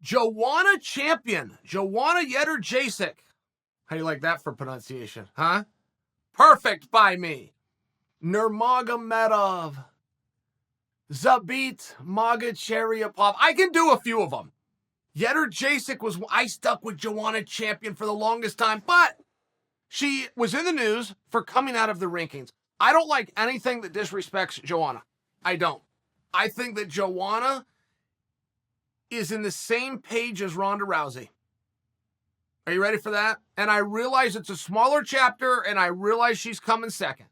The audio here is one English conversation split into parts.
Joanna Jędrzejczyk. How do you like that for pronunciation, huh? Perfect by me. Nurmagomedov. Zabit Magacheryapov. I can do a few of them. Jędrzejczyk was, I stuck with Joanna Champion for the longest time, but she was in the news for coming out of the rankings. I don't like anything that disrespects Joanna. I don't. I think that Joanna is in the same page as Ronda Rousey. Are you ready for that? And I realize it's a smaller chapter, and I realize she's coming second.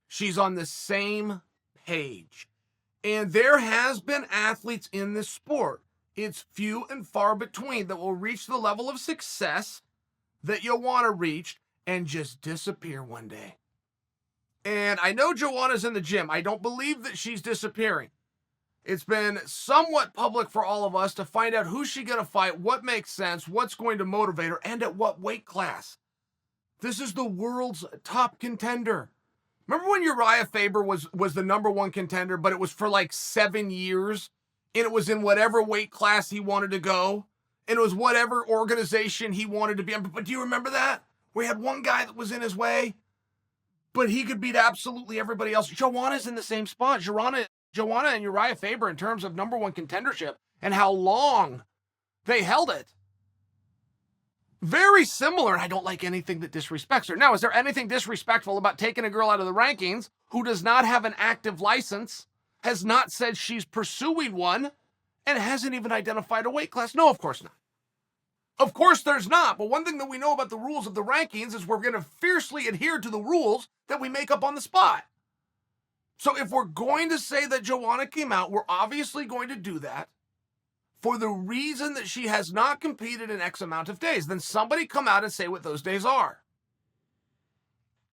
She's on the same page. And there has been athletes in this sport. It's few and far between that will reach the level of success that Joanna reached and just disappear one day. And I know Joanna's in the gym. I don't believe that she's disappearing. It's been somewhat public for all of us to find out who's she going to fight, what makes sense, what's going to motivate her, and at what weight class. This is the world's top contender. Remember when Uriah Faber was the number one contender, but it was for like 7 years, and it was in whatever weight class he wanted to go, and it was whatever organization he wanted to be in. But do you remember that? We had one guy that was in his way, but he could beat absolutely everybody else. Joanna's in the same spot. Joanna and Uriah Faber in terms of number one contendership and how long they held it. Very similar. I don't like anything that disrespects her. Now, is there anything disrespectful about taking a girl out of the rankings who does not have an active license, has not said she's pursuing one, and hasn't even identified a weight class? No, of course not. Of course there's not. But one thing that we know about the rules of the rankings is we're going to fiercely adhere to the rules that we make up on the spot. So if we're going to say that Joanna came out, we're obviously going to do that for the reason that she has not competed in X amount of days. Then somebody come out and say what those days are.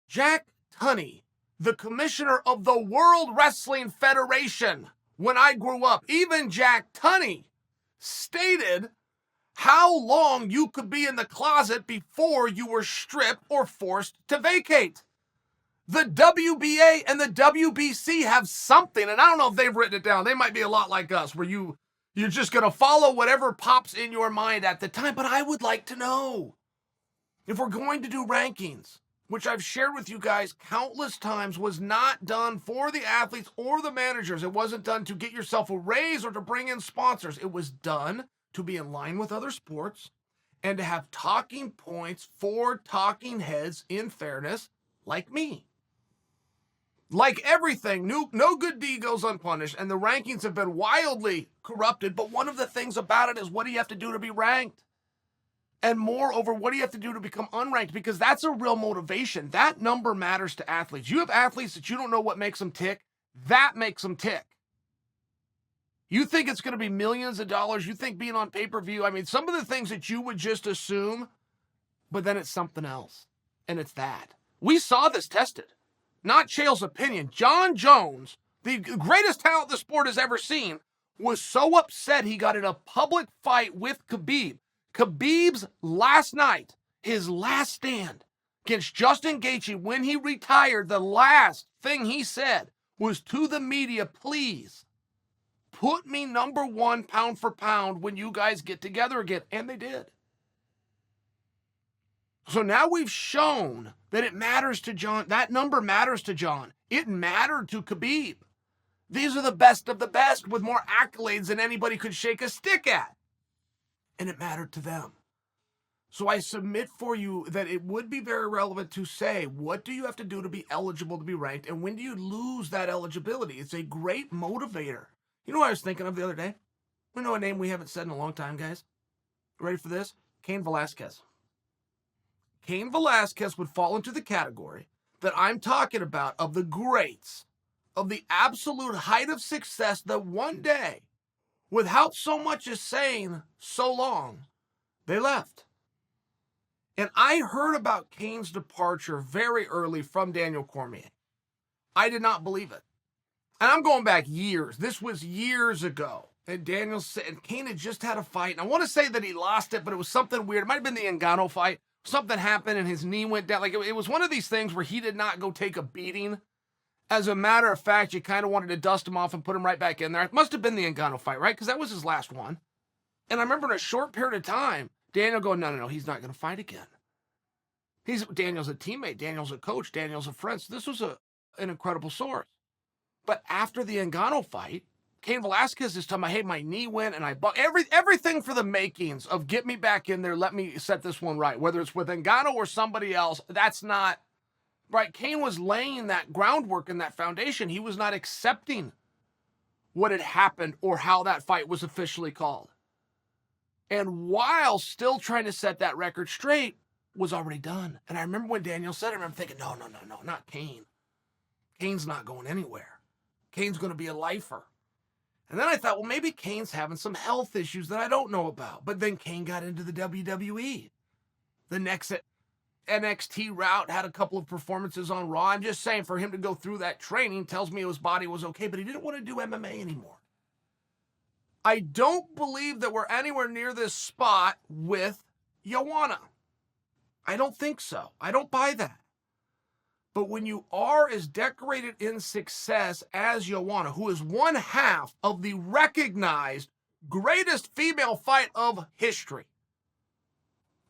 Jack Tunney, the commissioner of the World Wrestling Federation, when I grew up, even Jack Tunney stated how long you could be in the closet before you were stripped or forced to vacate. The WBA and the WBC have something, and I don't know if they've written it down. They might be a lot like us, where you're just going to follow whatever pops in your mind at the time. But I would like to know, if we're going to do rankings, which I've shared with you guys countless times, was not done for the athletes or the managers. It wasn't done to get yourself a raise or to bring in sponsors. It was done to be in line with other sports and to have talking points for talking heads in fairness, like me. Like everything, no good deed goes unpunished, and the rankings have been wildly corrupted, but one of the things about it is, what do you have to do to be ranked? And moreover, what do you have to do to become unranked? Because that's a real motivation. That number matters to athletes. You have athletes that you don't know what makes them tick. That makes them tick. You think it's going to be millions of dollars. You think being on pay-per-view. I mean, some of the things that you would just assume, but then it's something else. And it's that. We saw this tested. Not Chael's opinion. John Jones, the greatest talent the sport has ever seen, was so upset he got in a public fight with Khabib. Khabib's last night, his last stand against Justin Gaethje, when he retired, the last thing he said was to the media, please put me number one pound for pound when you guys get together again. And they did. So now we've shown that it matters to John. That number matters to John. It mattered to Khabib. These are the best of the best with more accolades than anybody could shake a stick at. And it mattered to them. So I submit for you that it would be very relevant to say, what do you have to do to be eligible to be ranked? And when do you lose that eligibility? It's a great motivator. You know what I was thinking of the other day? You know a name we haven't said in a long time, guys? Ready for this? Cain Velasquez. Cain Velasquez would fall into the category that I'm talking about, of the greats, of the absolute height of success, that one day, without so much as saying so long, they left. And I heard about Cain's departure very early from Daniel Cormier. I did not believe it. And I'm going back years. This was years ago. And Daniel said, and Cain had just had a fight. And I want to say that he lost it, but it was something weird. It might have been the Ngannou fight. Something happened and his knee went down. Like it was one of these things where he did not go take a beating. As a matter of fact, you kind of wanted to dust him off and put him right back in there. It must have been the Ngannou fight, right? Because that was his last one. And I remember in a short period of time, Daniel going, no, he's not going to fight again. Daniel's a teammate. Daniel's a coach. Daniel's a friend. So this was an incredible source. But after the Ngannou fight, Cain Velasquez is talking about, hey, my knee went and I bought everything for the makings of get me back in there, let me set this one right. Whether it's with Ngannou or somebody else, that's not right. Cain was laying that groundwork and that foundation. He was not accepting what had happened or how that fight was officially called. And while still trying to set that record straight, was already done. And I remember when Daniel said it, I remember thinking, no, not Cain. Cain's not going anywhere. Cain's going to be a lifer. And then I thought, well, maybe Cain's having some health issues that I don't know about. But then Cain got into the WWE. The next NXT route, had a couple of performances on Raw. I'm just saying, for him to go through that training tells me his body was okay, but he didn't want to do MMA anymore. I don't believe that we're anywhere near this spot with Joanna. I don't think so. I don't buy that. But when you are as decorated in success as Joanna, who is one half of the recognized greatest female fight of history.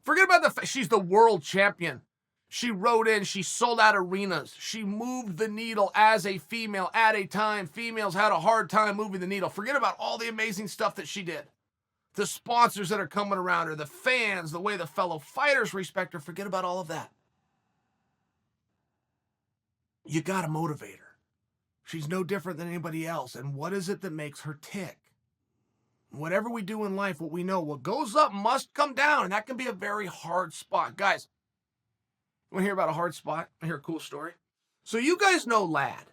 Forget about the fact she's the world champion. She rode in, she sold out arenas. She moved the needle as a female at a time. Females had a hard time moving the needle. Forget about all the amazing stuff that she did. The sponsors that are coming around her, the fans, the way the fellow fighters respect her. Forget about all of that. You got to motivate her. She's no different than anybody else. And what is it that makes her tick? Whatever we do in life, what we know, what goes up must come down. And that can be a very hard spot. Guys, you want to hear about a hard spot? I hear a cool story. So you guys know Ladd.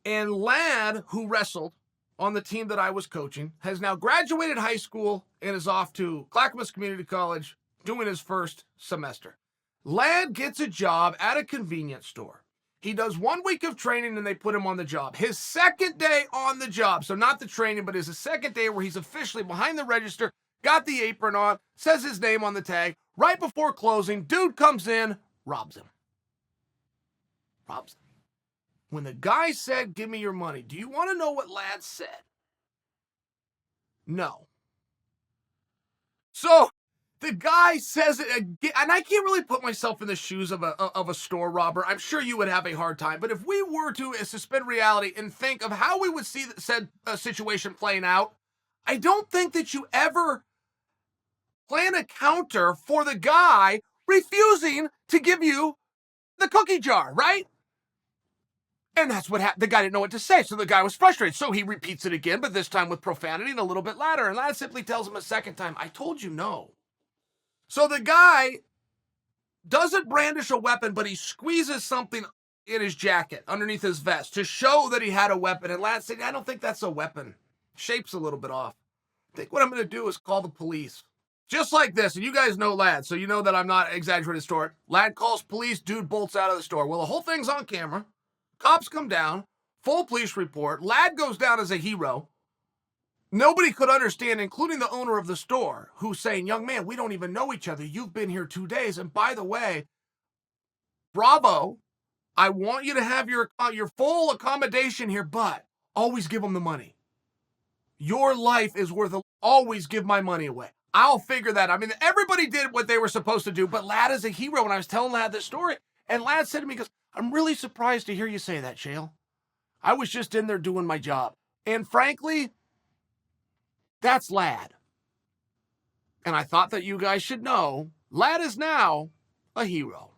And Ladd, who wrestled on the team that I was coaching, has now graduated high school and is off to Clackamas Community College doing his first semester. Ladd gets a job at a convenience store. He does 1 week of training and they put him on the job. His second day on the job, so not the training, but his second day where he's officially behind the register, got the apron on, says his name on the tag. Right before closing, dude comes in, robs him. When the guy said, give me your money, do you want to know what Ladd said? No. So the guy says it again, and I can't really put myself in the shoes of a store robber. I'm sure you would have a hard time. But if we were to suspend reality and think of how we would see said situation playing out, I don't think that you ever plan a counter for the guy refusing to give you the cookie jar, right? And that's what happened. The guy didn't know what to say, so the guy was frustrated. So he repeats it again, but this time with profanity and a little bit louder. And Ladd simply tells him a second time, I told you no. So the guy doesn't brandish a weapon, but he squeezes something in his jacket underneath his vest to show that he had a weapon. And Ladd said, I don't think that's a weapon. Shape's a little bit off. I think what I'm going to do is call the police. Just like this. And you guys know Ladd, so you know that I'm not exaggerating the story. Ladd calls police, dude bolts out of the store. Well, the whole thing's on camera. Cops come down, full police report. Ladd goes down as a hero. Nobody could understand, including the owner of the store, who's saying, young man, we don't even know each other. You've been here 2 days. And by the way, bravo. I want you to have your full accommodation here, but always give them the money. Your life is worth it. Always give my money away. I'll figure that. I mean, everybody did what they were supposed to do, but Ladd is a hero. And I was telling Ladd this story, and Ladd said to me, he goes, I'm really surprised to hear you say that, Chael. I was just in there doing my job. And frankly, that's Ladd. And I thought that you guys should know, Ladd is now a hero.